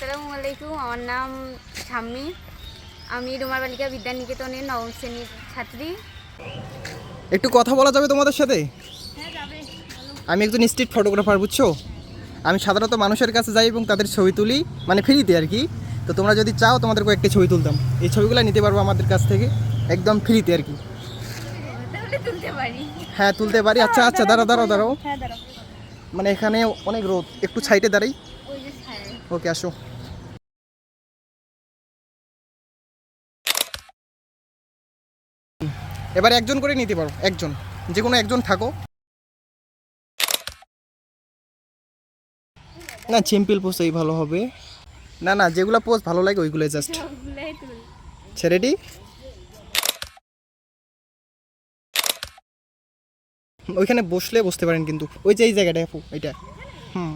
আসসালামু আলাইকুম। আমার নাম শাম্মী। আমি রোমার বালিকা বিদ্যানিকেতনের নবম শ্রেণীর ছাত্রী। একটু কথা বলা যাবে তোমাদের সাথে? হ্যাঁ, যাবে। আমি একজন স্ট্রিট ফটোগ্রাফার, বুঝছো? আমি সাধারণত মানুষের কাছে যাই এবং তাদের ছবি তুলি, মানে ফ্রিতে আর কি। তো তোমরা যদি চাও তোমাদের কয়েকটি ছবি তুলতাম, এই ছবিগুলো নিতে পারবো আমাদের কাছ থেকে একদম ফ্রিতে আর কি। তাহলে তুলতে পারি। হ্যাঁ, তুলতে পারি। আচ্ছা আচ্ছা, দাঁড়াও দাঁড়াও দাঁড়াও, হ্যাঁ, দাঁড়াও। মানে এখানে অনেক রোদ, একটু সাইডে দাঁড়াই। ওই যে ছায়া। ওকে, আসো। এবার একজন করে নিতে পারো, একজন, যে কোনো একজন থাকো। না, সিম্পল পোজ এই ভালো হবে। না না, যেগুলো পোজ ভালো লাগে ওইগুলোই জাস্ট। সবগুলাই তুল। রেডি? ওইখানে বসলে বসতে পারেন, কিন্তু ওই যে এই জায়গাটা আপু, এটা। হুম।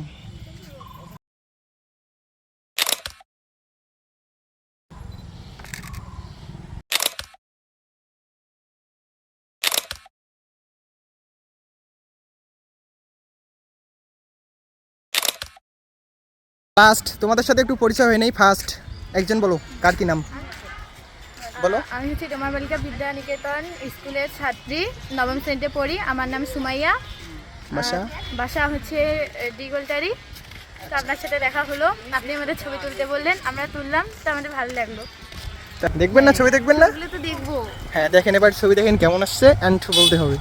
ফার্স্ট তোমাদের সাথে একটু পরিচয় হয় নাই, ফার্স্ট একজন বলো, কার কি নাম বলো। আমি হচ্ছে রোমার বালিকা বিদ্যানিকেতন স্কুলের ছাত্রী, নবম শ্রেণীতে পড়ি। আমার নাম সুমাইয়া। বাসা? বাসা হচ্ছে ডিগোলটারি। তো আপনার সাথে দেখা হলো, আপনি আমাদের ছবি তুলতে বললেন, আমরা তুললাম, তো আমাদের ভালো লাগলো। দেখবেন না, ছবি দেখবেন না? এগুলো তো দেখবো। হ্যাঁ দেখেন, এবার ছবি দেখেন কেমন আসছে, অ্যান্ড বলতে হবে।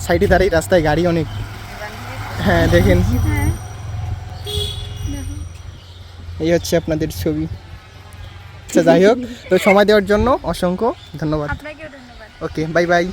সাইডে দাঁড়িয়ে, রাস্তায় গাড়ি অনেক। হ্যাঁ দেখেন, হ্যাঁ, এই হচ্ছে আপনাদের ছবি। আচ্ছা যাই হোক, তো সময় দেওয়ার জন্য অসংখ্য ধন্যবাদ। আপনাকেও ধন্যবাদ। ওকে, বাই বাই।